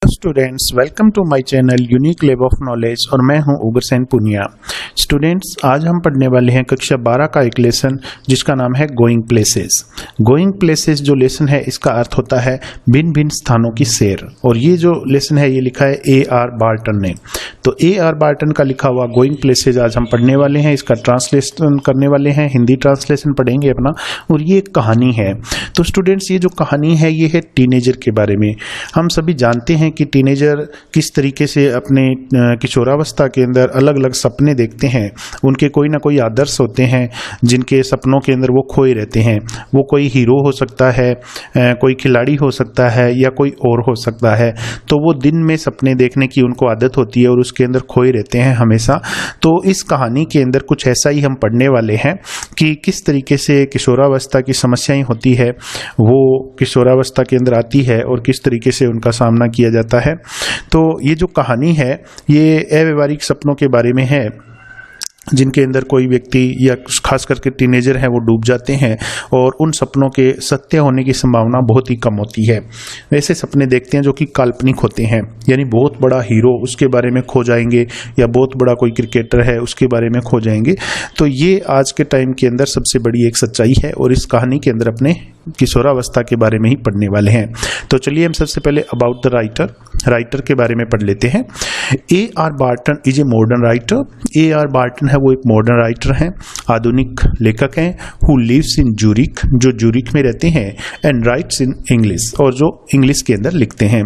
Students, welcome to my channel unique lab of knowledge और मैं हूं उग्रसेन पुनिया। स्टूडेंट्स, आज हम पढ़ने वाले हैं कक्षा 12 का एक लेसन जिसका नाम है गोइंग प्लेसेस। गोइंग प्लेसेस जो लेसन है इसका अर्थ होता है भिन्न भिन्न स्थानों की सैर। और ये जो लेसन है ये लिखा है A.R. बार्टन ने। तो A.R. बार्टन का लिखा हुआ गोइंग प्लेसेस आज हम पढ़ने वाले हैं। इसका ट्रांसलेशन करने वाले हैं, हिंदी ट्रांसलेशन पढ़ेंगे अपना। और ये एक कहानी है। तो स्टूडेंट्स, ये जो कहानी है ये है टीनेजर के बारे में। हम सभी जानते हैं कि टीनेजर किस तरीके से अपने किशोरावस्था के अंदर अलग अलग सपने देखते हैं। उनके कोई ना कोई आदर्श होते हैं जिनके सपनों के अंदर वो खोए रहते हैं। वो कोई हीरो हो सकता है, कोई खिलाड़ी हो सकता है या कोई और हो सकता है। तो वो दिन में सपने देखने की उनको आदत होती है और उसके अंदर खोए रहते हैं हमेशा। तो इस कहानी के अंदर कुछ ऐसा ही हम पढ़ने वाले हैं कि किस तरीके से किशोरावस्था की समस्याएं होती है, वो किशोरावस्था के अंदर आती है और किस तरीके से उनका सामना किया जाता है। तो ये जो कहानी है ये अव्यवहारिक सपनों के बारे में है जिनके अंदर कोई व्यक्ति या खास करके टीनेजर है वो डूब जाते हैं और उन सपनों के सत्य होने की संभावना बहुत ही कम होती है। वैसे सपने देखते हैं जो कि काल्पनिक होते हैं, यानी बहुत बड़ा हीरो उसके बारे में खो जाएंगे या बहुत बड़ा कोई क्रिकेटर है उसके बारे में खो जाएंगे। तो ये आज के टाइम के अंदर सबसे बड़ी एक सच्चाई है और इस कहानी के अंदर अपने किशोरावस्था के बारे में ही पढ़ने वाले हैं। तो चलिए हम सबसे पहले अबाउट द राइटर के बारे में पढ़ लेते हैं। A.R. Barton is a modern writer. A.R. Barton है वो एक मॉडर्न राइटर हैं, आधुनिक लेखक हैं। हु लिव्स इन जूरिक, जो जूरिक में रहते हैं, एंड राइट्स इन इंग्लिश, और जो इंग्लिश के अंदर लिखते हैं।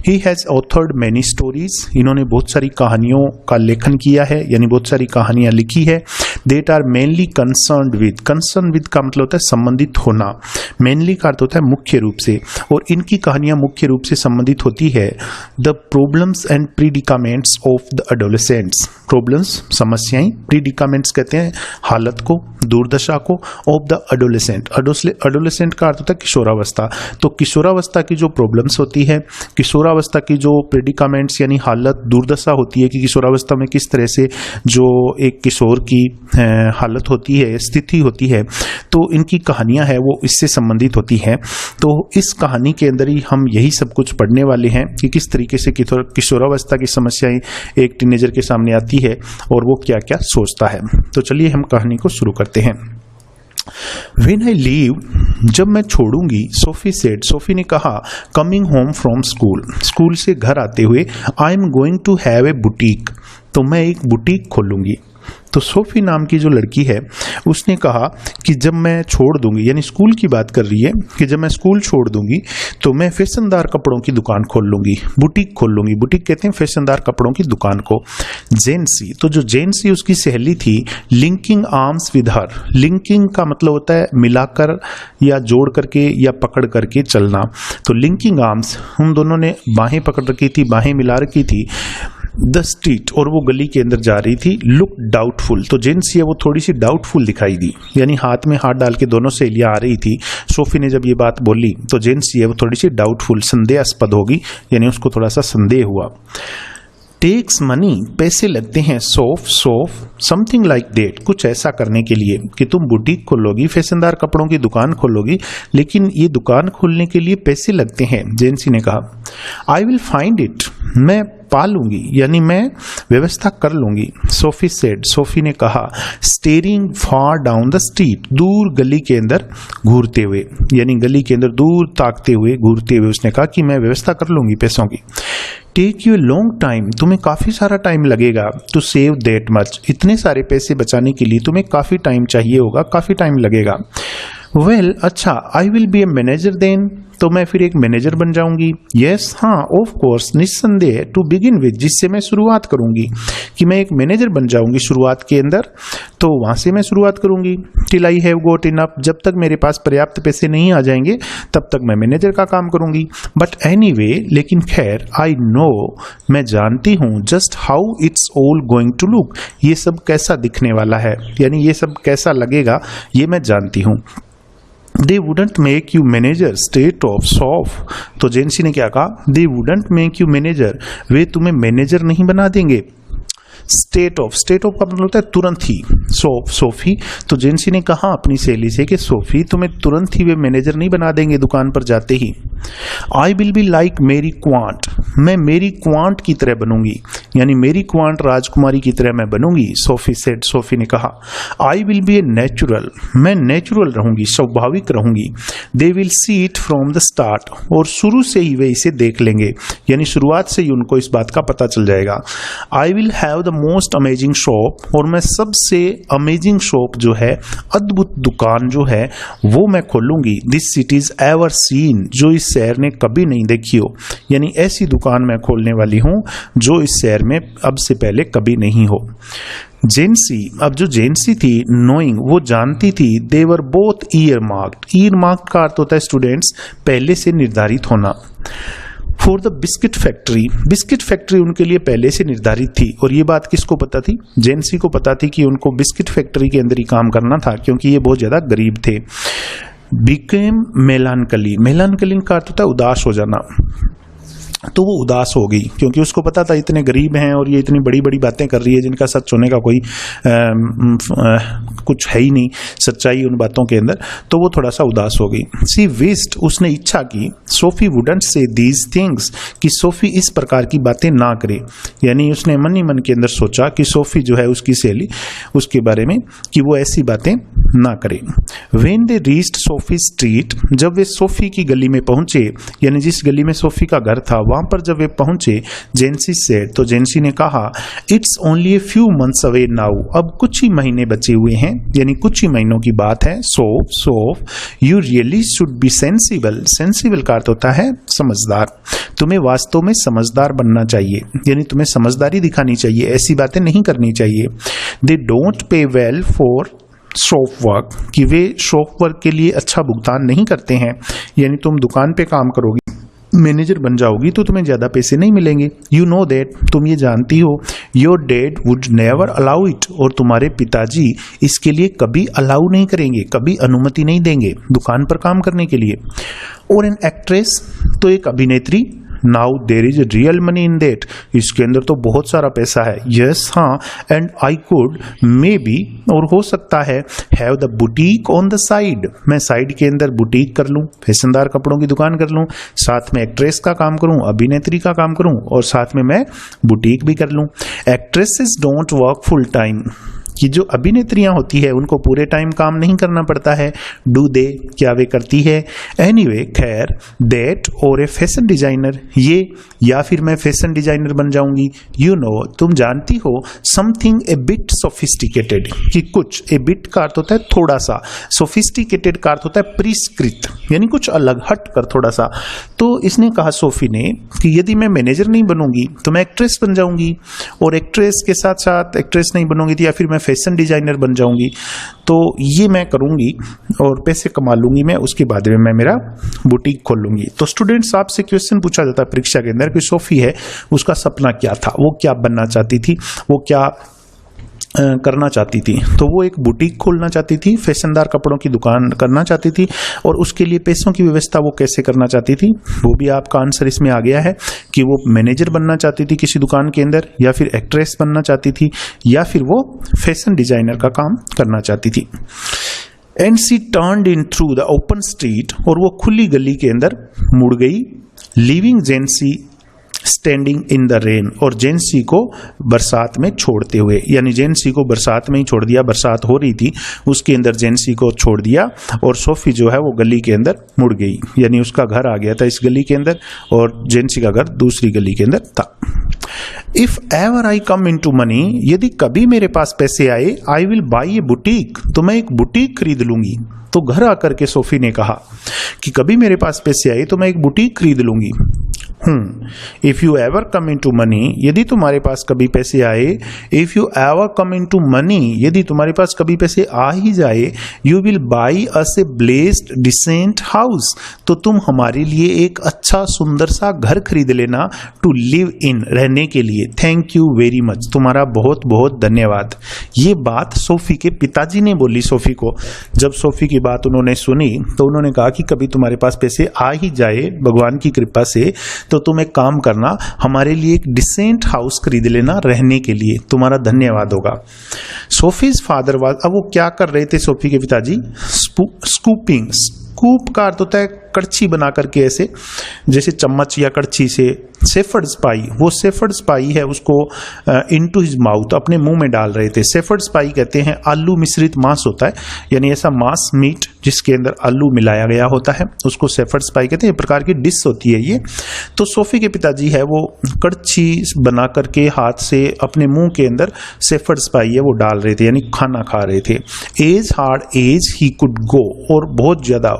He has authored many stories, इन्होंने बहुत सारी कहानियों का लेखन किया है, यानी बहुत सारी कहानियां लिखी है। That are mainly concerned with का मतलब होता है संबंधित होना, मेनली का अर्थ होता है मुख्य रूप से, और इनकी कहानियां मुख्य रूप से संबंधित होती है the problems and predicaments of the adolescents. Problems समस्याएं, प्रीडिकामेंट्स कहते हैं हालत को, दुर्दशा को, ऑफ द एडोलेसेंट। एडोलेसेंट का अर्थ होता है किशोरावस्था। तो किशोरावस्था की जो प्रॉब्लम्स होती है, किशोरावस्था की जो प्रीडिकामेंट्स यानी हालत, दुर्दशा होती है कि किशोरावस्था में किस तरह से जो एक किशोर की हालत होती है, स्थिति होती है, तो इनकी कहानियां है वो इससे संबंधित होती है। तो इस कहानी के अंदर ही हम यही सब कुछ पढ़ने वाले हैं कि किस तरीके से किशोरावस्था की समस्याएं एक टीनेजर के सामने आती है और वो क्या क्या सोचता है। तो चलिए हम कहानी को शुरू करते हैं। When I leave, जब मैं छोड़ूंगी, सोफी सेड, सोफी ने कहा, कमिंग होम फ्रॉम स्कूल से घर आते हुए, I am going to have a boutique, तो मैं एक बुटीक खोलूंगी। तो सोफी नाम की जो लड़की है उसने कहा कि जब मैं छोड़ दूंगी, यानी स्कूल की बात कर रही है कि जब मैं स्कूल छोड़ दूंगी तो मैं फैशनदार कपड़ों की दुकान खोल लूंगी, बुटीक खोल लूंगी। बुटीक कहते हैं फैशनदार कपड़ों की दुकान को। जेंसी, तो जो जेंसी उसकी सहेली थी, linking arms with her, linking का मतलब होता है मिलाकर या जोड़ करके या पकड़ करके चलना। तो लिंकिंग आर्म्स, उन दोनों ने बाहें पकड़ रखी थी, बाहें मिला रखी थी। द स्ट्रीट, और वो गली के अंदर जा रही थी। लुक डाउटफुल, तो जेंसी है वो थोड़ी सी डाउटफुल दिखाई दी, यानी हाथ में हाथ डाल के दोनों सहेलियां आ रही थी। सोफी ने जब ये बात बोली तो जेंसी है वो थोड़ी सी डाउटफुल, संदेहास्पद होगी, यानी उसको थोड़ा सा संदेह हुआ। टेक्स मनी, पैसे लगते हैं। सोफ समथिंग लाइक दैट, कुछ ऐसा करने के लिए कि तुम बुटीक खोलोगी, फैशनदार कपड़ों की दुकान खोलोगी, लेकिन ये दुकान खोलने के लिए पैसे लगते हैं। जेंसी ने कहा, आई विल फाइंड इट, मैं पा लूंगी, यानी मैं व्यवस्था कर लूंगी। सोफी सेड, सोफी ने कहा, steering far down the street, दूर गली के अंदर घूरते हुए, यानी गली के अंदर दूर ताकते हुए, घूरते हुए उसने कहा कि मैं व्यवस्था कर लूंगी पैसों की। टेक यू लॉन्ग टाइम, तुम्हें काफी सारा टाइम लगेगा। टू सेव दैट मच, इतने सारे पैसे बचाने के लिए तुम्हें काफी टाइम चाहिए होगा, काफी टाइम लगेगा। वेल, अच्छा, I will be a manager then, तो मैं फिर एक मैनेजर बन जाऊंगी। यस, हाँ, ऑफ कोर्स, निस्संदेह, टू बिगिन विद, जिससे मैं शुरुआत करूंगी कि मैं एक मैनेजर बन जाऊंगी शुरुआत के अंदर, तो वहां से मैं शुरुआत करूंगी। Till I have got enough, जब तक मेरे पास पर्याप्त पैसे नहीं आ जाएंगे तब तक मैं मैनेजर का काम करूंगी। बट एनीवे, लेकिन खैर, आई नो, मैं जानती हूं, just how it's all going to look, ये सब कैसा दिखने वाला है, यानी ये सब कैसा लगेगा ये मैं जानती हूं। They wouldn't make you manager state of Soph, तो जेंसी ने क्या कहा, they wouldn't make you manager, वे तुम्हें मैनेजर नहीं बना देंगे। स्टेट ऑफ का मतलब होता है तुरंत ही, सोफी। तो जेंसी ने कहा अपनी सहेली से कि सोफी तुम्हें तुरंत ही वे मैनेजर नहीं बना देंगे दुकान पर जाते ही। आई विल बी लाइक मेरी क्वांट, मैं मेरी क्वांट की तरह बनूंगी, यानी मेरी क्वांट राजकुमारी की तरह मैं बनूंगी। सोफी सेड, सोफी ने कहा। आई विल बी ए नेचुरल, मैं नेचुरल रहूंगी, स्वाभाविक रहूंगी। They will see it from the start, और शुरू से ही वे इसे देख लेंगे, यानी शुरुआत से ही उनको इस बात का पता चल जाएगा। I will have the most amazing shop, और मैं सबसे अमेजिंग शॉप जो है, अद्भुत दुकान जो है वो मैं खोलूंगी। This city is ever seen, जो इस शहर ने कभी नहीं देखी हो, यानी ऐसी दुकान मैं खोलने वाली हूं जो इस शहर में अब से पहले कभी नहीं हो। जेंसी, अब जो जेंसी थी, नोइंग, वो जानती थी, they were both earmarked. Earmarked का अर्थ होता है स्टूडेंट्स पहले से निर्धारित होना। For the biscuit factory, biscuit factory उनके लिए पहले से निर्धारित थी। और ये बात किसको पता थी? जेंसी को पता थी कि उनको बिस्किट फैक्ट्री के अंदर ही काम करना था, क्योंकि ये बहुत ज्यादा गरीब थे। बिकेम मेलानकली, मेलानकली का अर्थ होता है उदास हो जाना। तो वो उदास हो गई, क्योंकि उसको पता था इतने गरीब हैं और ये इतनी बड़ी बड़ी बातें कर रही है जिनका सच होने का कोई कुछ है ही नहीं, सच्चाई उन बातों के अंदर। तो वो थोड़ा सा उदास हो गई। सी विस्ड, उसने इच्छा की, Sophie wouldn't say these things, कि सोफी इस प्रकार की बातें ना करे। यानी उसने मन ही मन के अंदर सोचा कि सोफी जो है उसकी सहेली, उसके बारे में कि वो ऐसी बातें ना करे। When they reached Sophie street, जब वे सोफी की गली में पहुंचे, यानी जिस गली में सोफी का घर था वहां पर जब वे पहुंचे, जेंसी सेड, तो जेंसी ने कहा, it's only a few months away now, अब कुछ ही महीने बचे हुए हैं, यानी कुछ ही महीनों की बात है। Soph you really should be sensible, sensible का अर्थ होता है समझदार। तुम्हें वास्तव में समझदार बनना चाहिए, यानी तुम्हें समझदारी दिखानी चाहिए, ऐसी बातें नहीं करनी चाहिए। They don't pay well for shop work, कि वे शॉप वर्क के लिए अच्छा भुगतान नहीं करते हैं, यानी तुम दुकान पे काम करोगी, मैनेजर बन जाओगी तो तुम्हें ज्यादा पैसे नहीं मिलेंगे। यू नो दैट, तुम ये जानती हो। Your dad would never allow it, और तुम्हारे पिताजी इसके लिए कभी अलाउ नहीं करेंगे, कभी अनुमति नहीं देंगे दुकान पर काम करने के लिए। और एन एक्ट्रेस, तो एक अभिनेत्री, now there is real money in that, इसके अंदर तो बहुत सारा पैसा है। यस, हाँ, and I could may be, और हो सकता है, have the boutique on the side, मैं साइड के अंदर बुटीक कर लूं, फैशनदार कपड़ों की दुकान कर लूं, साथ में एक्ट्रेस का काम करूं, अभिनेत्री का काम करूं, और साथ में मैं बुटीक भी कर लूं। Actresses don't work full time, कि जो अभिनेत्रियां होती है उनको पूरे टाइम काम नहीं करना पड़ता है। डू दे, क्या वे करती है? एनीवे, खैर, दैट और ए फैशन डिजाइनर, ये, या फिर मैं फैशन डिजाइनर बन जाऊंगी। यू नो, तुम जानती हो, समथिंग ए बिट सोफिस्टिकेटेड, कि कुछ, ए बिट का अर्थ होता है थोड़ा सा, सोफिस्टिकेटेड का अर्थ होता है परिष्कृत, यानी कुछ अलग, हट कर थोड़ा सा। तो इसने कहा, सोफी ने, कि यदि मैं मैनेजर नहीं बनूंगी तो मैं एक्ट्रेस बन जाऊंगी, और एक्ट्रेस के साथ साथ एक्ट्रेस नहीं बनूंगी तो या फिर मैं फैशन डिजाइनर बन जाऊंगी, तो ये मैं करूंगी और पैसे कमा लूंगी मैं, उसके बाद में मैं मेरा बुटीक खोल लूंगी। तो स्टूडेंट्स, आपसे क्वेश्चन पूछा जाता है परीक्षा के अंदर कि सोफी है, उसका सपना क्या था, वो क्या बनना चाहती थी, वो क्या करना चाहती थी। तो वो एक बुटीक खोलना चाहती थी, फैशनदार कपड़ों की दुकान करना चाहती थी, और उसके लिए पैसों की व्यवस्था वो कैसे करना चाहती थी, वो भी आपका आंसर इसमें आ गया है कि वो मैनेजर बनना चाहती थी किसी दुकान के अंदर, या फिर एक्ट्रेस बनना चाहती थी, या फिर वो फैशन डिजाइनर का काम करना चाहती थी। And she turned in through the open street, और वो खुली गली के अंदर मुड़ गई, leaving जेंसी standing in the rain, और जेंसी को बरसात में छोड़ते हुए, यानी जेंसी को बरसात में ही छोड़ दिया, बरसात हो रही थी उसके अंदर जेंसी को छोड़ दिया, और सोफी जो है वो गली के अंदर मुड़ गई, यानी उसका घर आ गया था इस गली के अंदर और जेंसी का घर दूसरी गली के अंदर था। If ever I come into money, यदि कभी मेरे पास पैसे आए, I will buy a boutique, तो मैं एक बुटीक खरीद लूंगी। तो घर आकर के सोफी ने कहा कि कभी मेरे पास पैसे आए तो मैं एक बुटीक खरीद लूंगी। If you ever come into money, यदि तुम्हारे पास कभी पैसे आए, if you ever come into money, यदि तुम्हारे पास कभी पैसे आ ही जाए, you will buy us a blessed decent house, तो तुम हमारे लिए एक अच्छा सुंदर सा घर खरीद लेना, टू लिव इन, रहने के लिए। थैंक यू वेरी मच, तुम्हारा बहुत बहुत धन्यवाद। ये बात सोफी के पिताजी ने बोली सोफी को। जब सोफी की बात उन्होंने सुनी तो उन्होंने कहा कि कभी तुम्हारे पास पैसे आ ही जाए भगवान की कृपा से, तो तुम एक काम करना, हमारे लिए एक डिसेंट हाउस खरीद लेना रहने के लिए, तुम्हारा धन्यवाद होगा। सोफीज फादर वाज, अब वो क्या कर रहे थे सोफी के पिताजी? स्कूपिंग। स्कूप का अर्थ होता है कड़छी बना करके, ऐसे जैसे चम्मच या कड़छी से। शेफर्ड्स पाई, वो शेफर्ड्स पाई है उसको इनटू हिज माउथ, अपने मुंह में डाल रहे थे। शेफर्ड्स पाई कहते हैं आलू मिश्रित मांस होता है, यानी ऐसा मांस मीट जिसके अंदर आलू मिलाया गया होता है, उसको शेफर्ड्स पाई कहते हैं। एक प्रकार की डिश होती है ये। तो सोफी के पिताजी है वो कड़छी बना करके हाथ से अपने मुंह के अंदर शेफर्ड्स पाई है वो डाल रहे थे, यानी खाना खा रहे थे। As hard as he could go, और बहुत ज्यादा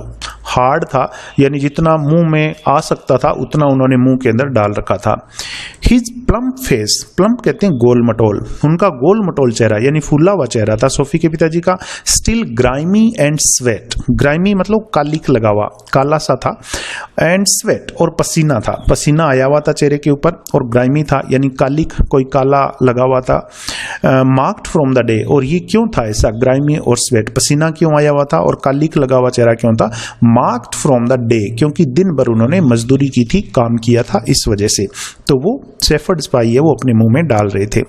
हार्ड था, यानी जितना मुंह में आ सकता था उतना उन्होंने मुंह के अंदर डाल रखा था। हिज प्लम्प फेस, प्लम्प कहते हैं गोल मटोल, उनका गोल मटोल चेहरा यानी फूला हुआ चेहरा था सोफी के पिताजी का। Still grimy and sweat, grimy मतलब कालिक लगा हुआ, काला सा था, एंड स्वेट और पसीना था, पसीना आया हुआ था चेहरे के ऊपर, और ग्राइमी था यानी कालिक, कोई काला लगा हुआ था। मार्क्ड फ्रॉम द डे, और ये क्यों था ऐसा ग्राइमी और स्वेट, पसीना क्यों आया हुआ था और कालिक लगा हुआ चेहरा क्यों था? मार्क्ड फ्रॉम द डे, क्योंकि दिन भर उन्होंने मजदूरी की थी, काम किया था, इस वजह से। तो वो शेफर्ड्स पाई है वो अपने मुंह में डाल रहे थे।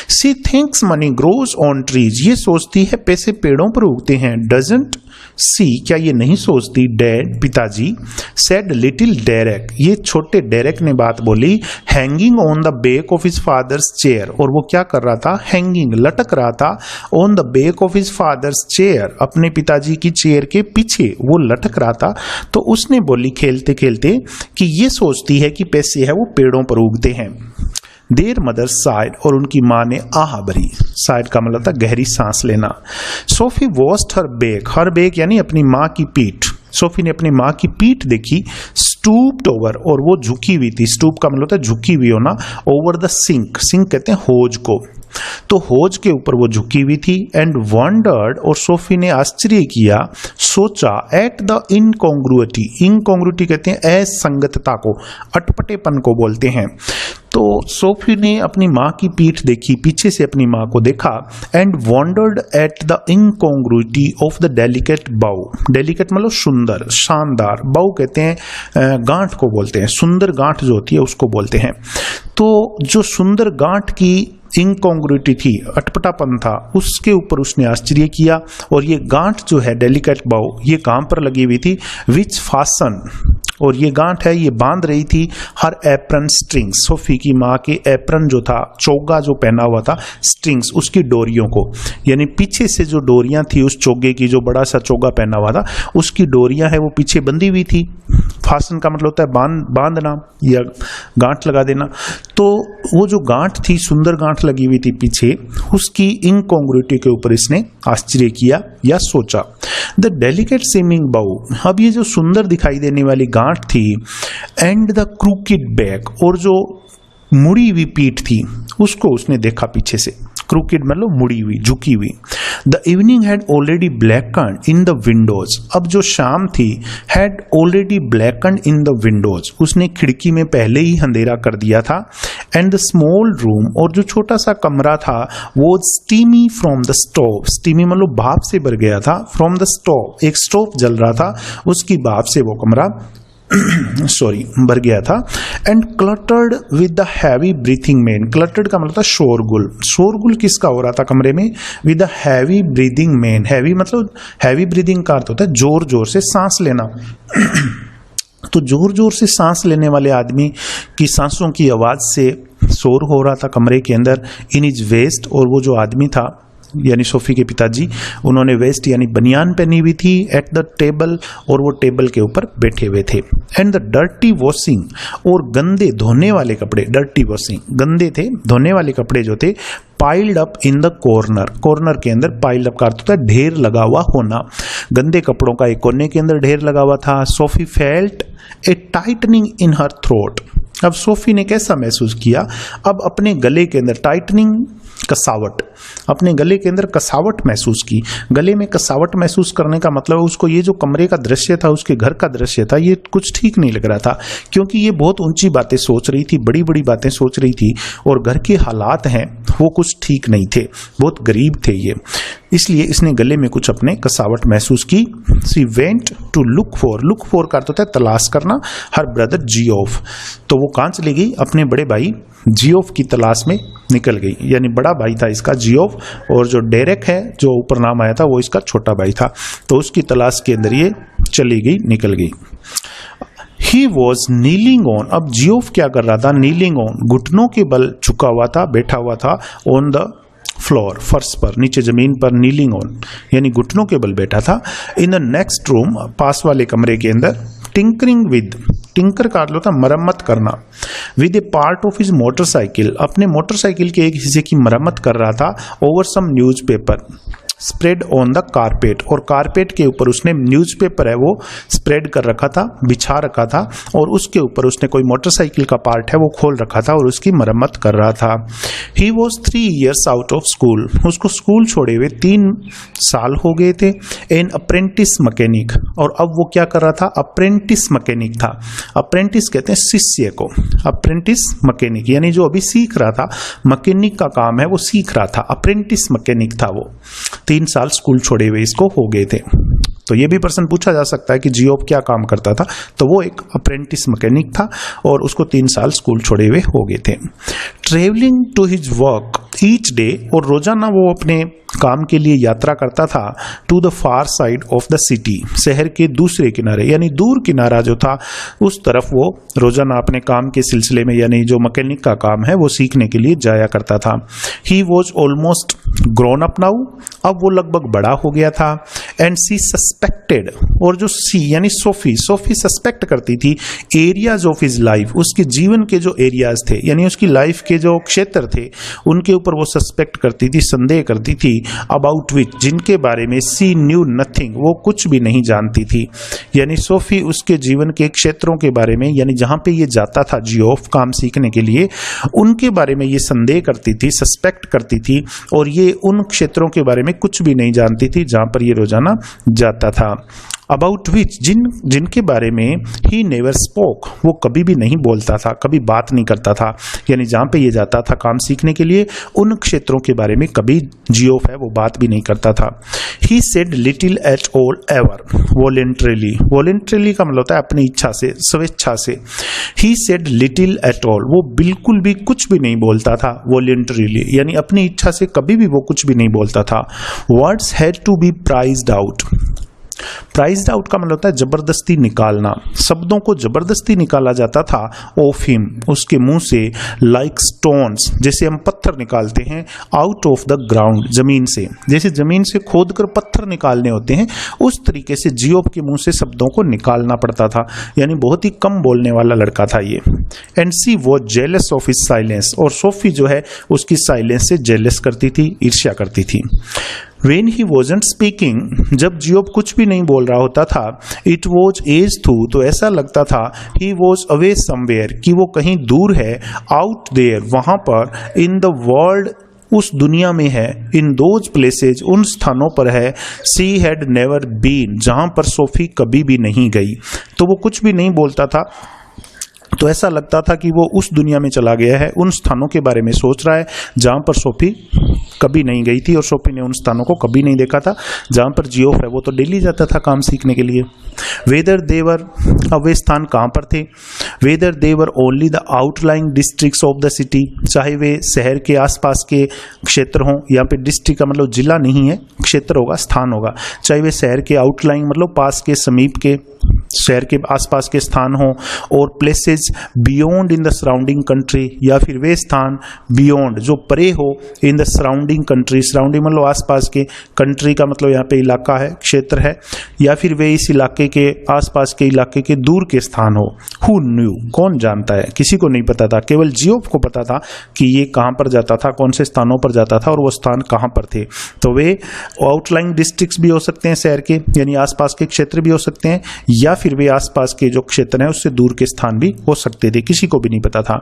She thinks money grows on trees, ये सोचती है पैसे पेड़ों पर उगते हैं। डजंट सी, क्या ये नहीं सोचती? डैड, पिताजी। सेड लिटिल डेरेक, ये छोटे डेरेक ने बात बोली। Hanging on the back of his father's chair, और वो क्या कर रहा था? हैंगिंग, लटक रहा था। On the back of his father's chair, अपने पिताजी की चेयर के पीछे वो लटक रहा था। तो उसने बोली खेलते खेलते कि ये सोचती है कि पैसे है वो पेड़ों पर उगते हैं। देयर मदर साइड, और उनकी माँ ने आह भरी। साइड का मतलब था गहरी सांस लेना। Sophie washed her back, her back यानी अपनी माँ की पीठ। सोफी ने अपनी माँ की पीठ देखी। स्टूप्ड ओवर, और वो झुकी हुई थी। स्टूप का मतलब होता है झुकी हुई होना। ओवर द सिंक, सिंक कहते हैं होज को, तो होज के ऊपर वो झुकी हुई थी। एंड वंडर्ड, और सोफी ने आश्चर्य किया, सोचा। एट द इनकॉन्ग्रुइटी, इनकॉन्ग्रुइटी कहते हैं असंगतता को, अटपटेपन को बोलते हैं। तो सोफी ने अपनी माँ की पीठ देखी, पीछे से अपनी माँ को देखा। And wondered at the incongruity of the delicate bow, delicate मतलब सुंदर, शानदार। बाउ कहते हैं गांठ को बोलते हैं, सुंदर गांठ जो होती है उसको बोलते हैं। तो जो सुंदर गांठ की इनकॉन्ग्रुइटी थी, अटपटापन था, उसके ऊपर उसने आश्चर्य किया। और ये गांठ जो है डेलिकेट बाउ, ये कहां पर लगी हुई थी? विच फासन, और ये गांठ है ये बांध रही थी हर एप्रन स्ट्रिंग्स, सोफी की माँ के एप्रन जो था, चोगा जो पहना हुआ था, स्ट्रिंग्स उसकी डोरियों को, यानी पीछे से जो डोरियां थी उस चोगे की, जो बड़ा सा चोगा पहना हुआ था उसकी डोरियां है वो पीछे बंधी हुई थी। फासन का मतलब होता है बांधना या गांठ लगा देना। तो वो जो गांठ थी, सुंदर गांठ लगी हुई थी पीछे, उसकी इनकॉन्ग्रुइटी के ऊपर इसने आश्चर्य किया या सोचा। द डेलिकेट सीमिंग बाउ, अब ये जो सुंदर दिखाई देने वाली गांठ थी, एंड द क्रूकेड बैक, और जो मुड़ी हुई पीठ थी उसको उसने देखा पीछे से। क्रूकेड मतलब मुड़ी हुई, झुकी हुई। The evening had already blackened in the windows, अब जो शाम थी, had already blackened in the windows, उसने खिड़की में पहले ही अंधेरा कर दिया था। एंड द स्मॉल रूम, और जो छोटा सा कमरा था वो steamy from the stove, steamy मतलब भाप से भर गया था। फ्रॉम द स्टोव, एक स्टोव जल रहा था, उसकी भाप से वो कमरा भर गया था। And cluttered with the heavy breathing man, cluttered का मतलब था शोरगुल, शोरगुल किसका हो रहा था कमरे में? With the heavy breathing man, heavy मतलब हैवी ब्रीदिंग का अर्थ होता है जोर जोर से सांस लेना। तो जोर जोर से सांस लेने वाले आदमी की सांसों की आवाज से शोर हो रहा था कमरे के अंदर। इन इज वेस्ट, और वो जो आदमी था यानी सोफी के पिताजी, उन्होंने वेस्ट यानी बनियान पहनी हुई थी। एट द टेबल, और वो टेबल के ऊपर बैठे हुए थे। एंड द डर्टी वॉशिंग, और गंदे धोने वाले कपड़े, डर्टी वॉशिंग गंदे थे, धोने वाले कपड़े जो थे, piled up in the corner, corner के अंदर पाइल्ड अप का अर्थ होता है ढेर लगा हुआ होना। गंदे कपड़ों का एक कोने के अंदर ढेर लगा हुआ था। सोफी फेल्ट ए टाइटनिंग इन हर थ्रोट, अब सोफी ने कैसा महसूस किया? अब अपने गले के अंदर टाइटनिंग, कसावट, अपने गले के अंदर कसावट महसूस की। गले में कसावट महसूस करने का मतलब उसको ये जो कमरे का दृश्य था, उसके घर का दृश्य था, ये कुछ ठीक नहीं लग रहा था, क्योंकि ये बहुत ऊंची बातें सोच रही थी, बड़ी बड़ी बातें सोच रही थी, और घर के हालात हैं वो कुछ ठीक नहीं थे, बहुत गरीब थे ये। इसलिए इसने गले में कुछ अपने कसावट महसूस की। She went to look for का अर्थ होता है तलाश करना, हर ब्रदर जियोफ। तो वो कहाँ चली गई? अपने बड़े भाई जियोफ की तलाश में निकल गई। यानी बड़ा भाई था इसका जियोफ, और जो डेरेक है जो ऊपर नाम आया था वो इसका छोटा भाई था। तो उसकी तलाश के अंदर ये चली गई, निकल गई। He was kneeling on, अब जियोफ क्या कर रहा था? नीलिंग ऑन, घुटनों के बल झुका हुआ था, बैठा हुआ था। ऑन द फ्लोर, फर्श पर, नीचे जमीन पर। नीलिंग ऑन यानी घुटनों के बल बैठा था। इन द नेक्स्ट रूम, पास वाले कमरे के अंदर। टिंकरिंग विद, टिंकर का अर्थ होता है मरम्मत करना। With a part of his motorcycle, अपने मोटरसाइकिल के एक हिस्से की मरम्मत कर रहा था। Over some newspaper spread on the carpet, और कारपेट के ऊपर उसने न्यूज़पेपर है वो स्प्रेड कर रखा था, बिछा रखा था, और उसके ऊपर उसने कोई मोटरसाइकिल का पार्ट है वो खोल रखा था और उसकी मरम्मत कर रहा था। He was 3 years out of school, उसको स्कूल छोड़े हुए 3 साल हो गए थे। एन अप्रेंटिस मैकेनिक, और अब वो क्या कर रहा था? अप्रेंटिस मैकेनिक था। अप्रेंटिस कहते हैं शिष्य को, अप्रेंटिस मैकेनिक यानी जो अभी सीख रहा था, मैकेनिक का काम है वो सीख रहा था, अप्रेंटिस मैकेनिक था वो। 3 साल स्कूल छोड़े हुए इसको हो गए थे। तो ये भी प्रश्न पूछा जा सकता है कि जियोफ क्या काम करता था? तो वो एक अप्रेंटिस मैकेनिक था और उसको 3 साल स्कूल छोड़े हुए हो गए थे। Travelling to his work each day, और रोजाना वो अपने काम के लिए यात्रा करता था। To the far side of the city, शहर के दूसरे किनारे यानी दूर किनारा जो था उस तरफ वो रोजाना अपने काम के सिलसिले में यानी जो मैकेनिक का काम है वो सीखने के लिए जाया करता था। He was almost grown up now, अब वो लगभग बड़ा हो गया था। एंड सी सस्पेक्टेड, और जो सी यानी सोफी सस्पेक्ट करती थी एरियाज ऑफ हिज लाइफ, उसके जीवन के जो एरियाज थे यानी उसकी लाइफ के जो क्षेत्र थे उनके ऊपर वो सस्पेक्ट करती थी, संदेह करती थी। अबाउट विच, जिनके बारे में सी न्यू नथिंग, वो कुछ भी नहीं जानती थी। यानी सोफी उसके जीवन के क्षेत्रों के बारे में यानी जहां पे ये जाता था जियोफ काम सीखने के लिए, उनके बारे में ये संदेह करती थी, सस्पेक्ट करती थी, और ये उन क्षेत्रों के बारे में कुछ भी नहीं जानती थी जहां पर ये रोजाना जाता था। अबाउट विच, जिनके बारे में ही नेवर स्पोक, वो कभी भी नहीं बोलता था, कभी बात नहीं करता था। यानी जहाँ पे ये जाता था काम सीखने के लिए उन क्षेत्रों के बारे में कभी जियोफ है वो बात भी नहीं करता था। He said little at all ever voluntarily, voluntarily का मतलब होता है अपनी इच्छा से, स्वेच्छा से। He said little at all, वो बिल्कुल भी कुछ भी नहीं बोलता था वॉलेंट्रीली यानी अपनी इच्छा से कभी भी वो कुछ भी नहीं बोलता था। Words had to be prized out, prized out का मतलब होता है जबरदस्ती निकालना, शब्दों को जबरदस्ती निकाला जाता था। ऑफ हिम, उसके मुंह से। लाइक स्टोन्स, जैसे हम पत्थर निकालते हैं। आउट ऑफ द ग्राउंड, जमीन से, जैसे जमीन से खोदकर पत्थर निकालने होते हैं उस तरीके से जियोफ के मुंह से शब्दों को निकालना पड़ता था। यानी बहुत ही कम बोलने वाला लड़का था ये। एंड सी वो जेलस ऑफ हिज साइलेंस, और सोफी जो है उसकी साइलेंस से जेलस करती थी, ईर्ष्या करती थी। When he wasn't speaking, जब जियोफ कुछ भी नहीं बोल रहा होता था, it was as though, तो ऐसा लगता था, he was away somewhere, कि वो कहीं दूर है, out there, वहां पर, in the world, उस दुनिया में है, इन दोज प्लेसेज, उन स्थानों पर है, सी हैड नेवर बीन, जहां पर सोफी कभी भी नहीं गई। तो वो कुछ भी नहीं बोलता था तो ऐसा लगता था कि वो उस दुनिया में चला गया है, उन स्थानों के बारे में सोच रहा है जहां पर सोफी कभी नहीं गई थी, और सोफी ने उन स्थानों को कभी नहीं देखा था जहां पर जियोफ है वो तो डेली जाता था काम सीखने के लिए। वेदर देवर, अब वे स्थान कहां पर थे? Whether they were only the outlying districts of the city, चाहे वे शहर के आसपास के क्षेत्र हों, यहाँ पे डिस्ट्रिक्ट का मतलब जिला नहीं है, क्षेत्र होगा, स्थान होगा, चाहे वे शहर के आउटलाइंग मतलब पास के, समीप के, शहर के आसपास के स्थान हो, और places beyond in the surrounding country, या फिर वे स्थान बियॉन्ड जो परे हो in the surrounding country, surrounding मतलब आसपास के, कंट्री का मतलब यहाँ पे इलाका है, क्षेत्र है, या फिर वे इस इलाके के आसपास के इलाके के दूर के स्थान हो। हु न्यू, कौन जानता है, किसी को नहीं पता था, केवल जियोफ को पता था कि ये कहाँ पर जाता था, कौन से स्थानों पर जाता था और वो स्थान कहाँ पर थे। तो वे आउटलाइंग डिस्ट्रिक्ट्स भी हो सकते हैं शहर के, यानी आसपास के क्षेत्र भी हो सकते हैं, या फिर वे आसपास के जो क्षेत्र हैं उससे दूर के स्थान भी हो सकते थे, किसी को भी नहीं पता था।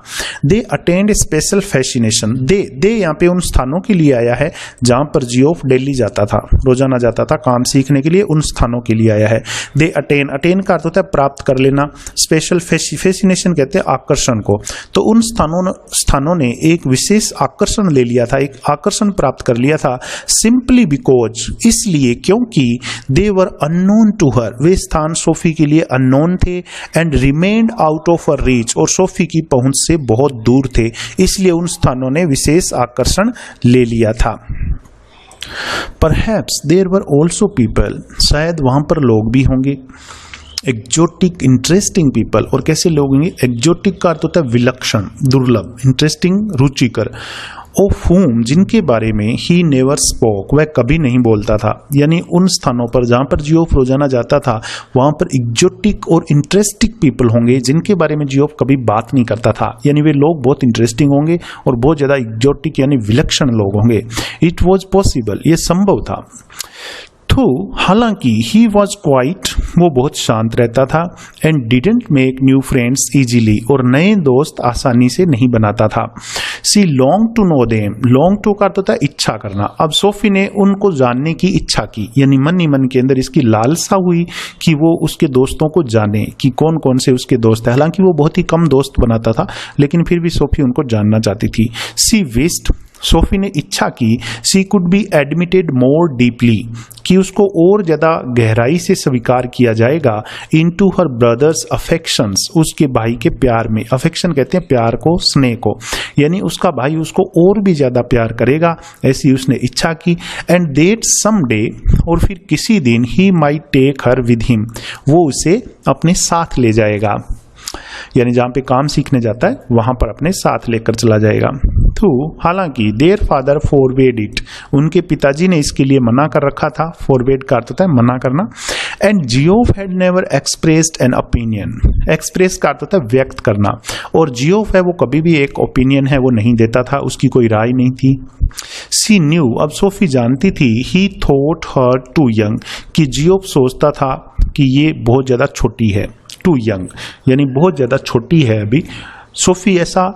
दे अटेंड स्पेशल फैसिनेशन, दे यहाँ पे उन स्थानों के लिए आया है जहां पर जियोफ डेली जाता था, रोजाना जाता था काम सीखने के लिए, उन स्थानों के लिए आया है। दे अटेन का अर्थ होता है प्राप्त कर लेना, स्पेशल फैसिनेशन कहते हैं आकर्षण को। तो उन स्थानों ने एक विशेष आकर्षण ले लिया था, एक आकर्षण प्राप्त कर लिया था, सिंपली बिकॉज, इसलिए क्योंकि दे वर अननोन टू हर, वे स्थान सोफी के लिए अननोन थे, and remained out of her reach, और सोफी की पहुंच से बहुत दूर थे, इसलिए उन स्थानों ने विशेष आकर्षण ले लिया था। Perhaps there were also people, शायद वहां पर लोग भी होंगे, एक्जोटिक इंटरेस्टिंग पीपल। और कैसे लोग होंगे? एक्जोटिक का अर्थ होता है विलक्षण, दुर्लभ, इंटरेस्टिंग रुचिकर, ऑफ whom, जिनके बारे में ही नेवर स्पोक, वह कभी नहीं बोलता था। यानी उन स्थानों पर जहां पर जियोफ रोजाना जाता था वहां पर एक्जोटिक और इंटरेस्टिंग पीपल होंगे जिनके बारे में जियोफ कभी बात नहीं करता था। यानी वे लोग बहुत इंटरेस्टिंग होंगे और बहुत ज्यादा एक्जोटिक यानी विलक्षण लोग होंगे। इट वॉज पॉसिबल, ये संभव था। हालांकि ही वॉज क्वाइट, वो बहुत शांत रहता था, and didn't make new friends easily, और नए दोस्त आसानी से नहीं बनाता था। She long to know them, long to का अर्थ होता है इच्छा करना। अब सोफी ने उनको जानने की इच्छा की, यानी मन ही मन के अंदर इसकी लालसा हुई कि वो उसके दोस्तों को जाने कि कौन कौन से उसके दोस्त हैं। हालांकि वो बहुत ही कम दोस्त बनाता था, लेकिन फिर भी सोफी उनको जानना चाहती थी। सी विस्ड, सोफी ने इच्छा की, she could be admitted more deeply, कि उसको और ज्यादा गहराई से स्वीकार किया जाएगा, इनटू हर ब्रदर्स अफेक्शंस, उसके भाई के प्यार में। अफेक्शन कहते हैं प्यार को, स्नेह को, यानी उसका भाई उसको और भी ज्यादा प्यार करेगा, ऐसी उसने इच्छा की। एंड दैट सम डे, और फिर किसी दिन, he might take her with him, वो उसे अपने साथ ले जाएगा, यानी जहां पे काम सीखने जाता है वहां पर अपने साथ लेकर चला जाएगा। हालांकि देयर फादर फॉरबेड इट, उनके पिताजी ने इसके लिए मना कर रखा था। फॉरबेड का अर्थ होता है मना करना। And Geoff had never expressed an opinion, express का अर्थ होता है व्यक्त करना, और जियोफ है वो कभी भी एक ओपिनियन है वो नहीं देता था, उसकी कोई राय नहीं थी। सी न्यू, अब सोफी जानती थी, he thought her too young, कि जियोफ सोचता था कि ये बहुत ज्यादा छोटी है, टू यंग यानी बहुत ज्यादा छोटी है अभी। सोफी ऐसा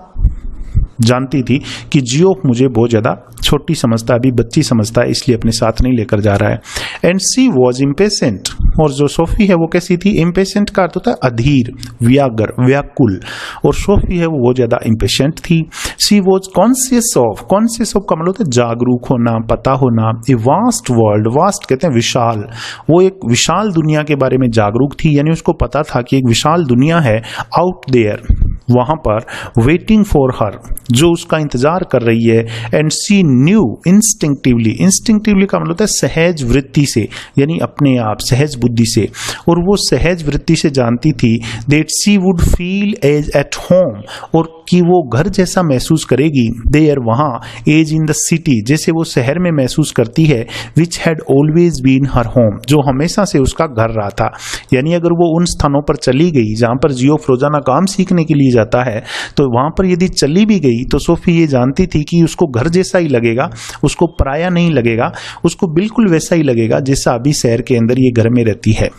जानती थी कि जियोफ मुझे बहुत ज्यादा छोटी समझता है, अभी बच्ची समझता है, इसलिए अपने साथ नहीं लेकर जा रहा है। एंड सी वॉज इम्पेशेंट, और जो सोफी है वो कैसी थी? इम्पेशेंट का अर्थ होता है अधीर, व्यागर, व्याकुल, और सोफी है वो बहुत ज्यादा इम्पेशेंट थी। She was conscious of, conscious of का मतलब होता है जागरूक होना, पता होना। ए वास्ट वर्ल्ड, वास्ट कहते हैं विशाल, वो एक विशाल दुनिया के बारे में जागरूक थी, यानी उसको पता था कि एक विशाल दुनिया है आउट देयर, वहां पर, वेटिंग फॉर हर, जो उसका इंतजार कर रही है। And she knew instinctively, instinctively का मतलब होता है सहज वृत्ति से, यानी अपने आप, सहज बुद्धि से, और वो सहज वृत्ति से जानती थी that she would feel as at home, और कि वो घर जैसा महसूस करेगी, देयर वहां, एज इन द सिटी, जैसे वो शहर में महसूस करती है, which had always been her home, जो हमेशा से उसका घर रहा था। यानी अगर वो उन स्थानों पर चली गई जहां पर जियोफ रोजाना काम सीखने के लिए जाता है, तो वहां पर यदि चली भी गई तो सोफी ये जानती थी कि उसको घर जैसा ही लगेगा, उसको पराया नहीं लगेगा, उसको बिल्कुल वैसा ही लगेगा जैसा अभी शहर के अंदर ये घर में रहती है।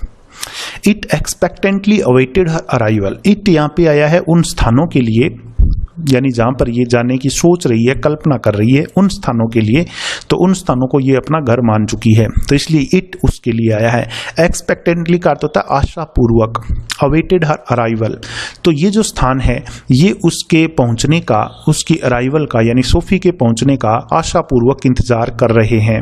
It expectantly awaited her arrival, it यहाँ पे आया है उन स्थानों के लिए, यानी जहां पर ये जाने की सोच रही है, कल्पना कर रही है उन स्थानों के लिए, तो उन स्थानों को ये अपना घर मान चुकी है, तो इसलिए इट उसके लिए आया है। एक्सपेक्टेंटली का अर्थ होता है आशा पूर्वक, अवेटेड हर अराइवल, तो ये जो स्थान है ये उसके पहुंचने का, उसकी अराइवल का, यानी सोफी के पहुंचने का आशा पूर्वक इंतजार कर रहे हैं।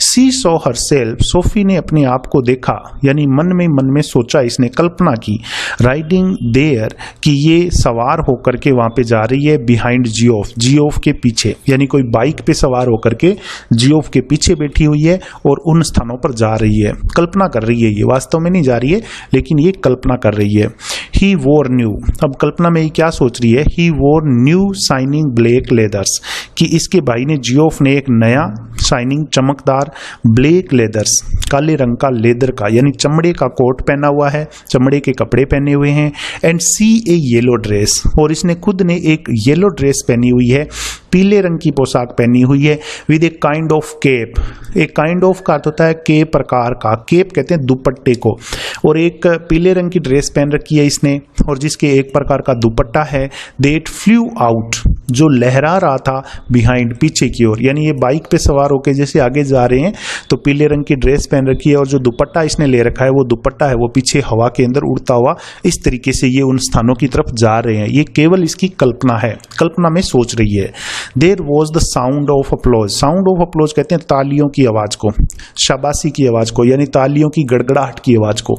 सी सॉ हरसेल्फ, सोफी ने अपने आप को देखा, यानी मन में सोचा, इसने कल्पना की, राइडिंग देयर, कि ये सवार होकर के वहां पे जा रही है, बिहाइंड जियोफ, जियोफ के पीछे, यानी कोई बाइक पे सवार होकर के जियोफ के पीछे बैठी हुई है और उन स्थानों पर जा रही है, कल्पना कर रही है, ये वास्तव में नहीं जा रही है लेकिन ये कल्पना कर रही है। ही वोर न्यू, अब कल्पना में ये क्या सोच रही है? ही वोर न्यू शाइनिंग ब्लैक लेदर्स, कि इसके भाई ने, जियोफ ने, एक नया शाइनिंग चमकदार ब्लैक लेदर्स, काले रंग का लेदर का, यानी चमड़े का कोट पहना हुआ है, चमड़े के कपड़े पहने हुए हैं। And she a yellow dress, और इसने खुद ने एक येलो ड्रेस पहनी हुई है, पीले रंग की पोशाक पहनी हुई है, with a kind of cape. एक काइंड ऑफ का अर्थ होता है के प्रकार का, केप कहते हैं दुपट्टे को, और एक पीले रंग की ड्रेस पहन रखी है इसने, और जिसके एक प्रकार का दुपट्टा है। दैट फ्लू आउट, जो लहरा रहा था बिहाइंड, पीछे की ओर, यानी ये बाइक पे सवार होकर जैसे आगे जा रहे हैं तो पीले रंग की ड्रेस पहन रखी है, और जो दुपट्टा इसने ले रखा है वो दुपट्टा है वो पीछे हवा के अंदर उड़ता हुआ इस तरीके से ये उन स्थानों की तरफ जा रहे हैं। ये केवल इसकी कल्पना है, कल्पना में सोच रही है। There was the sound of applause, sound of applause कहते हैं तालियों की आवाज को, शाबाशी की आवाज को, यानी तालियों की गड़गड़ाहट की आवाज को।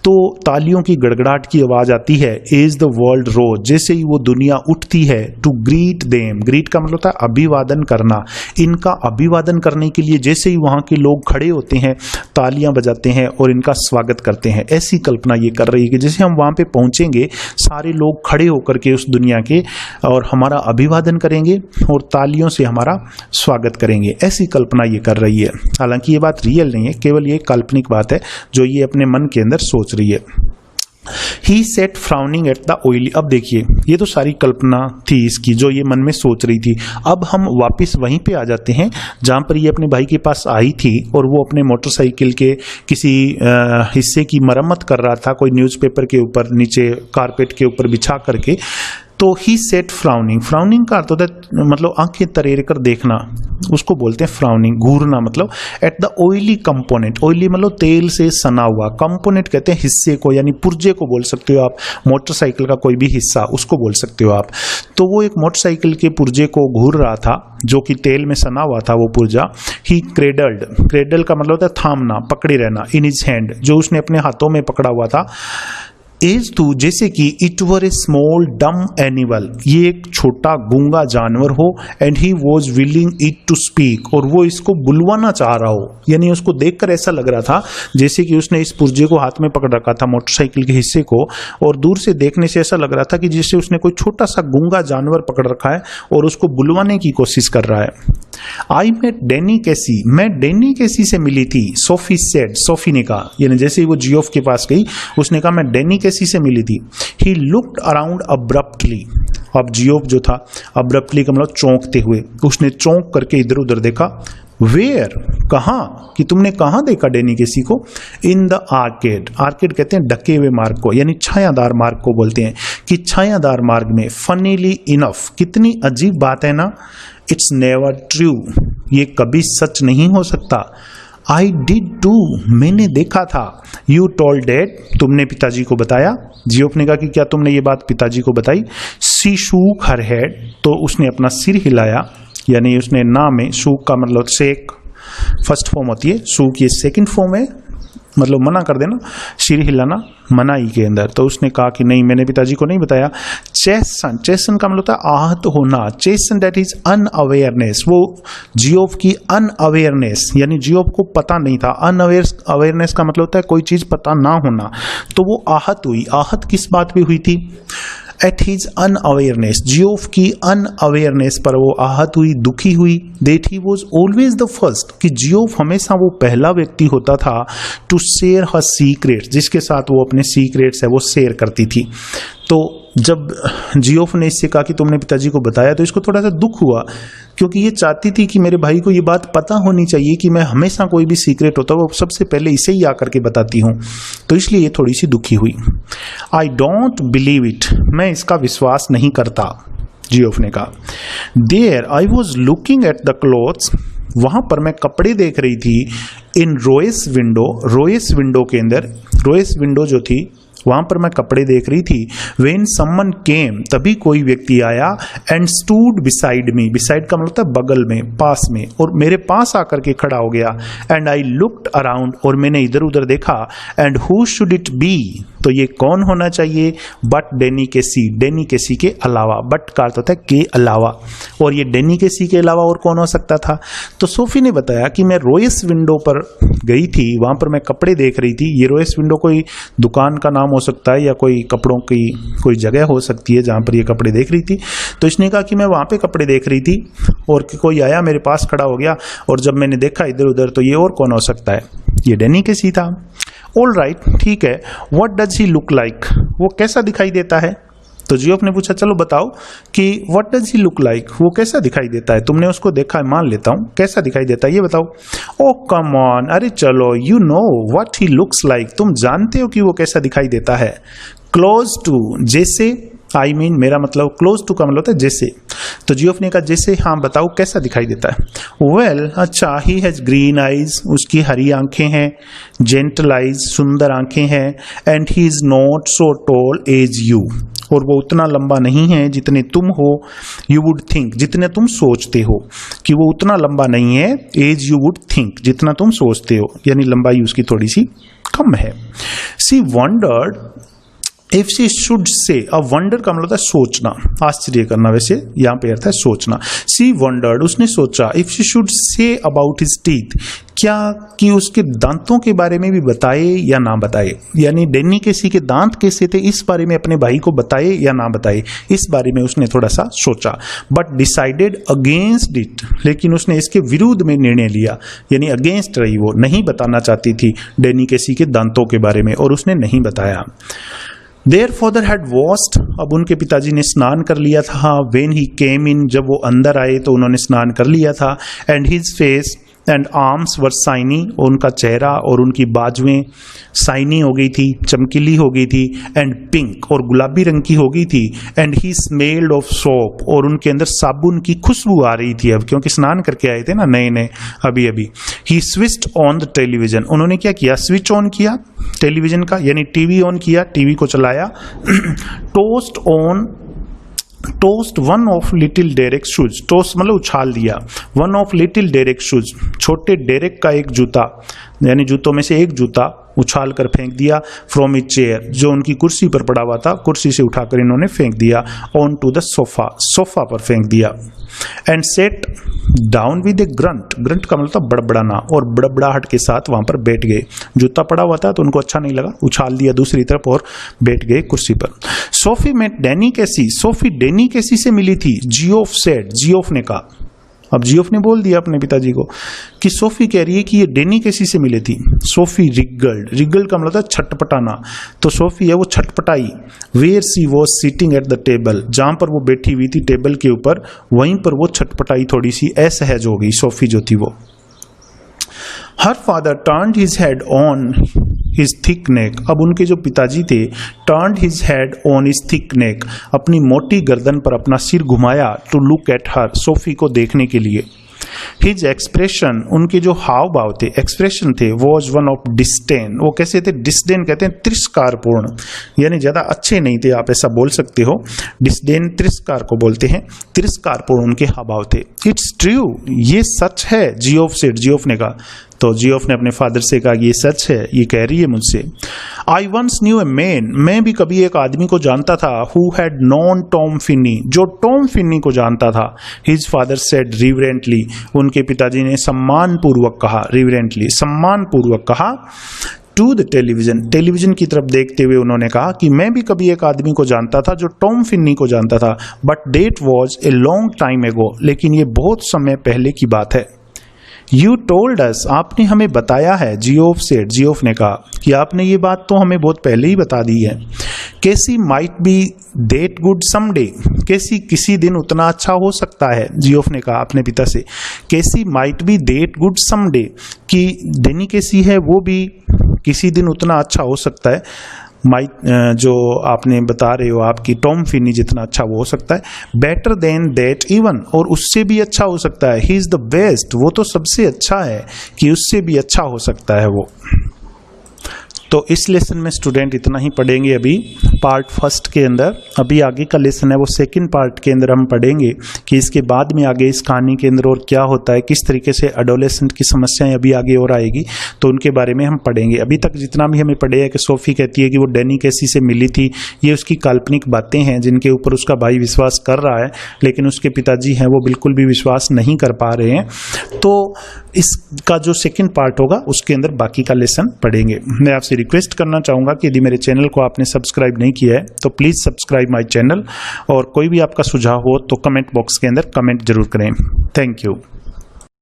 तो तालियों की गड़गड़ाहट की आवाज आती है एज द वर्ल्ड रोज, जैसे ही वो दुनिया उठती है, टू ग्रीट देम, ग्रीट का मतलब होता है अभिवादन करना, इनका अभिवादन करने के लिए जैसे ही वहां के लोग खड़े होते हैं, तालियां बजाते हैं और इनका स्वागत करते हैं। ऐसी कल्पना ये कर रही है कि जैसे हम वहां पे पहुंचेंगे, सारे लोग खड़े होकर के उस दुनिया के और हमारा अभिवादन करेंगे और तालियों से हमारा स्वागत करेंगे, ऐसी कल्पना ये कर रही है। हालांकि ये बात रियल नहीं है, केवल ये काल्पनिक बात है जो ये अपने मन के अंदर सोच रही है। He sat frowning at the oily, अब देखिए ये तो सारी कल्पना थी इसकी जो ये मन में सोच रही थी। अब हम वापस वहीं पे आ जाते हैं जहां पर ये अपने भाई के पास आई थी और वो अपने मोटरसाइकिल के किसी हिस्से की मरम्मत कर रहा था, कोई न्यूज़पेपर के ऊपर नीचे कारपेट के ऊपर बिछा करके। तो ही सेट फ्राउनिंग, फ्राउनिंग का अर्थ होता है मतलब आंखें तरेर कर देखना, उसको बोलते हैं फ्राउनिंग, घूरना, मतलब at the oily component, oily मतलब तेल से सना हुआ, कंपोनेंट कहते हैं हिस्से को, यानी पुर्जे को बोल सकते हो आप, मोटरसाइकिल का कोई भी हिस्सा उसको बोल सकते हो आप। तो वो एक मोटरसाइकिल के पुर्जे को घूर रहा था जो कि तेल में सना हुआ था वो पुर्जा। ही क्रेडल्ड, क्रेडल का मतलब होता है थामना, पकड़े रहना, इन हिज हैंड, जो उसने अपने हाथों में पकड़ा हुआ था। एज टू, जैसे कि it were a small dumb animal, ये एक छोटा गूंगा जानवर हो, and he was willing it to speak, और वो इसको बुलवाना चाह रहा हो, यानी उसको देखकर ऐसा लग रहा था जैसे कि उसने इस पुर्जे को हाथ में पकड़ रखा था, मोटरसाइकिल के हिस्से को, और दूर से देखने से ऐसा लग रहा था कि जैसे उसने कोई छोटा सा गूंगा जानवर पकड़ रखा है और उसको बुलवाने की कोशिश कर रहा है। आई मेट डैनी कैसी, मैं डैनी कैसी से मिली थी, सोफी सेड, सोफी ने कहा, यानी जैसे ही वो जियोफ के पास गई उसने कहा मैं डैनी कैसी से मिली थी। ही लुक्ड अराउंड अब्रप्टली, अब जियोफ जो था अब्रप्टली का मतलब चौंकते हुए, उसने चौंक करके इधर उधर देखा। वेयर, कहाँ, कि तुमने कहाँ देखा डैनी केसी को। इन द आर्केड, आर्केड कहते हैं ढके हुए मार्ग को, यानी छायादार मार्ग को बोलते हैं कि छायादार मार्ग में। फनीली इनफ, कितनी अजीब बात है ना, इट्स नेवर ट्रू, ये कभी सच नहीं हो सकता। आई डिड टू, मैंने देखा था। यू टोल्ड डैड, तुमने पिताजी को बताया। जियोफ ने कहा कि क्या तुमने ये बात पिताजी को बताई। सी शूक हर हेड, तो उसने अपना सिर हिलाया, यानी उसने ना में, शूक का मतलब शेक फर्स्ट फॉर्म होती है, शूक ये सेकंड फॉर्म है, मतलब मना कर देना, सिर हिलाना मनाई के अंदर। तो उसने कहा कि नहीं मैंने पिताजी को नहीं बताया। चेसन, चेसन का मतलब होता है आहत होना, चेसन दैट इज अनअवेयरनेस, वो जियोफ की अनअवेयरनेस, यानी जियोफ को पता नहीं था। अनअवेयरनेस का मतलब होता है कोई चीज पता ना होना, तो वो आहत हुई। आहत किस बात पे हुई थी, एट हिज अनअवेयरनेस, जियोफ की अनअवेयरनेस पर वो आहत हुई, दुखी हुई। That he was always the first, कि जियोफ हमेशा वो पहला व्यक्ति होता था टू शेयर हर सीक्रेट्स, जिसके साथ वो अपने सीक्रेट्स है वो शेयर करती थी। तो जब जियोफ ने इससे कहा कि तुमने पिताजी को बताया, तो इसको थोड़ा सा दुख हुआ, क्योंकि ये चाहती थी कि मेरे भाई को ये बात पता होनी चाहिए कि मैं हमेशा कोई भी सीक्रेट होता है वो सबसे पहले इसे ही आकर के बताती हूँ, तो इसलिए ये थोड़ी सी दुखी हुई। आई डोंट बिलीव इट, मैं इसका विश्वास नहीं करता, जियोफ ने कहा। There I was looking at the clothes, वहां पर मैं कपड़े देख रही थी। इन रोएस विंडो, रोएस विंडो के अंदर, रोएस विंडो जो थी वहां पर मैं कपड़े देख रही थी। व्हेन समवन केम, तभी कोई व्यक्ति आया। And stood beside me, beside का मतलब बगल में, पास में, और मेरे पास आकर के खड़ा हो गया। एंड आई लुक्ड अराउंड, और मैंने इधर उधर देखा। And who should it be, तो ये कौन होना चाहिए, बट डैनी केसी, डैनी केसी के अलावा। बट का अर्थ होता है के अलावा, और ये डैनी केसी के अलावा और कौन हो सकता था। तो सोफी ने बताया कि मैं रोएस विंडो पर गई थी, वहां पर मैं कपड़े देख रही थी। ये रोएस विंडो कोई दुकान का नाम हो सकता है या कोई कपड़ों की कोई जगह हो सकती है जहां पर ये कपड़े देख रही थी। तो इसने कहा कि मैं वहां पे कपड़े देख रही थी और कोई आया मेरे पास खड़ा हो गया, और जब मैंने देखा इधर उधर तो ये और कौन हो सकता है, ये डैनी केसी था। ऑल राइट, ठीक है। What does he look like, वो कैसा दिखाई देता है। तो जियोफ ने पूछा चलो बताओ कि what does he look like, वो कैसा दिखाई देता है, तुमने उसको देखा है, मान लेता हूं, कैसा दिखाई देता है ये बताओ। ओ कम ऑन, अरे चलो, you know what he looks like, तुम जानते हो कि वो कैसा दिखाई देता है। क्लोज टू, जैसे, आई मीन मेरा मतलब क्लोज टू का मतलब होता है जैसे। तो जियोफ ने कहा जैसे, हाँ बताओ कैसा दिखाई देता है। वेल अच्छा, ही हैज ग्रीन आईज, उसकी हरी आंखें हैं, जेंटल आईज, सुंदर आंखें हैं, and he is not so tall as you, और वो उतना लंबा नहीं है जितने तुम हो, यू वुड थिंक, जितने तुम सोचते हो, कि वो उतना लंबा नहीं है, एज यू वुड थिंक, जितना तुम सोचते हो, यानी लंबाई उसकी थोड़ी सी कम है। She wondered if she should say, अब वंडर का मतलब होता है सोचना, आश्चर्य करना, वैसे यहाँ पे अर्थ है सोचना। सी वंडर्ड, उसने सोचा, if she should say about his teeth, क्या कि उसके दांतों के बारे में भी बताए या ना बताए, यानी डैनी केसी के दांत कैसे थे इस बारे में अपने भाई को बताए या ना बताए, इस बारे में उसने थोड़ा सा सोचा। बट डिसाइडेड अगेंस्ट इट, लेकिन उसने इसके विरुद्ध में निर्णय लिया, यानी अगेंस्ट रही, वो नहीं बताना चाहती थी डैनी केसी के दांतों के बारे में, और उसने नहीं बताया। Their father had washed, अब उनके पिताजी ने स्नान कर लिया था। When he came in, जब वो अंदर आए तो उन्होंने स्नान कर लिया था। And his face and arms were shiny, उनका चेहरा और उनकी बाजुएं शाइनी हो गई थी, चमकीली हो गई थी। एंड पिंक, और गुलाबी रंग की हो गई थी। And he smelled of soap, और उनके अंदर साबुन की खुशबू आ रही थी अब, क्योंकि स्नान करके आए थे ना नए नए अभी अभी। ही स्विच्ड ऑन द टेलीविजन, उन्होंने क्या किया, स्विच ऑन किया टेलीविजन का, यानी टीवी ऑन किया, टीवी को चलाया। Toast one of little Derek shoes, toast मतलब उछाल दिया, one of little Derek shoes, छोटे डेरेक का एक जूता, यानी जूतों में से एक जूता उछाल कर फेंक दिया। फ्रॉम ए चेयर, जो उनकी कुर्सी पर पड़ा हुआ था, कुर्सी से उठाकर इन्होंने फेंक दिया। Onto the sofa, sofa पर फेंक दिया। And sat down with a grunt, grunt का मतलब बड़बड़ाना, और बड़बड़ाहट के साथ वहां पर बैठ गए। जूता पड़ा हुआ था तो उनको अच्छा नहीं लगा, उछाल दिया दूसरी तरफ और बैठ गए कुर्सी पर। Sophie met Danny Casey, Sophie Danny Casey से मिली थी। जियोफ सेड, जियोफ ने कहा, अब जियोफ ने बोल दिया अपने पिताजी को कि सोफी कह रही है कि ये डैनी कैसी से मिले थी। सोफी रिगल्ड, रिगल्ड का मतलब छटपटाना, तो सोफी है वो छटपटाई। Where she was sitting at the table, जहां पर वो बैठी हुई थी टेबल के ऊपर, वहीं पर वो छटपटाई, थोड़ी सी असहज हो गई सोफी जो थी वो। Her father turned his head on his thick neck, अब उनके जो पिताजी थे, turned his head on his thick neck, अपनी मोटी गर्दन पर अपना सिर घुमाया, to look at her, Sophie को देखने के लिए। हिज एक्सप्रेशन, उनके जो हाव भाव थे, एक्सप्रेशन थे, वॉज वन ऑफ डिस्डेन, वो कैसे थे, डिस्डेन कहते हैं तिरस्कारपूर्ण, यानी ज्यादा अच्छे नहीं थे, आप ऐसा बोल सकते हो। डिस्डेन तिरस्कार को बोलते हैं, तिरस्कारपूर्ण उनके हाव भाव थे। इट्स ट्रू, ये सच है, जियोफ सेड, जियोफ ने कहा। तो जियोफ ने अपने फादर से कहा ये सच है, ये कह रही है मुझसे। I once knew a man, मैं भी कभी एक आदमी को जानता था, who had known Tom Finney, जो टॉम फिनी को जानता था। हिज फादर सेड रिवरेंटली, उनके पिताजी ने सम्मान पूर्वक कहा, रिवरेंटली सम्मान पूर्वक कहा। टू द टेलीविजन, टेलीविजन की तरफ देखते हुए उन्होंने कहा कि मैं भी कभी एक आदमी को जानता था जो टॉम फिनी को जानता था, but that was a long time ago, लेकिन ये बहुत समय पहले की बात है। यू टोल्ड अस, आपने हमें बताया है, जियोफ सेड, जियोफ ने कहा कि आपने ये बात तो हमें बहुत पहले ही बता दी है। Casey might be that good someday, कैसी किसी दिन उतना अच्छा हो सकता है, जियोफ ने कहा अपने पिता से। Casey might be that good someday, कि डैनी कैसी है वो भी किसी दिन उतना अच्छा हो सकता है। जो आपने बता रहे हो आपकी टॉम फिनी जितना अच्छा वो हो सकता है। बेटर देन दैट इवन, और उससे भी अच्छा हो सकता है। ही इज द बेस्ट, वो तो सबसे अच्छा है कि उससे भी अच्छा हो सकता है वो। तो इस लेसन में स्टूडेंट इतना ही पढ़ेंगे अभी पार्ट फर्स्ट के अंदर। अभी आगे का लेसन है वो सेकंड पार्ट के अंदर हम पढ़ेंगे कि इसके बाद में आगे इस कहानी के अंदर और क्या होता है, किस तरीके से एडोलेसेंट की समस्याएं अभी आगे और आएगी, तो उनके बारे में हम पढ़ेंगे। अभी तक जितना भी हमें पढ़े है कि सोफी कहती है कि वो डैनी कैसी से मिली थी, ये उसकी काल्पनिक बातें हैं जिनके ऊपर उसका भाई विश्वास कर रहा है, लेकिन उसके पिताजी हैं वो बिल्कुल भी विश्वास नहीं कर पा रहे हैं। तो इसका जो सेकंड पार्ट होगा उसके अंदर बाकी का लेसन पढ़ेंगे। मैं आपसे रिक्वेस्ट करना चाहूँगा कि यदि मेरे चैनल को आपने सब्सक्राइब नहीं किया है तो प्लीज़ सब्सक्राइब माय चैनल, और कोई भी आपका सुझाव हो तो कमेंट बॉक्स के अंदर कमेंट जरूर करें। Thank you.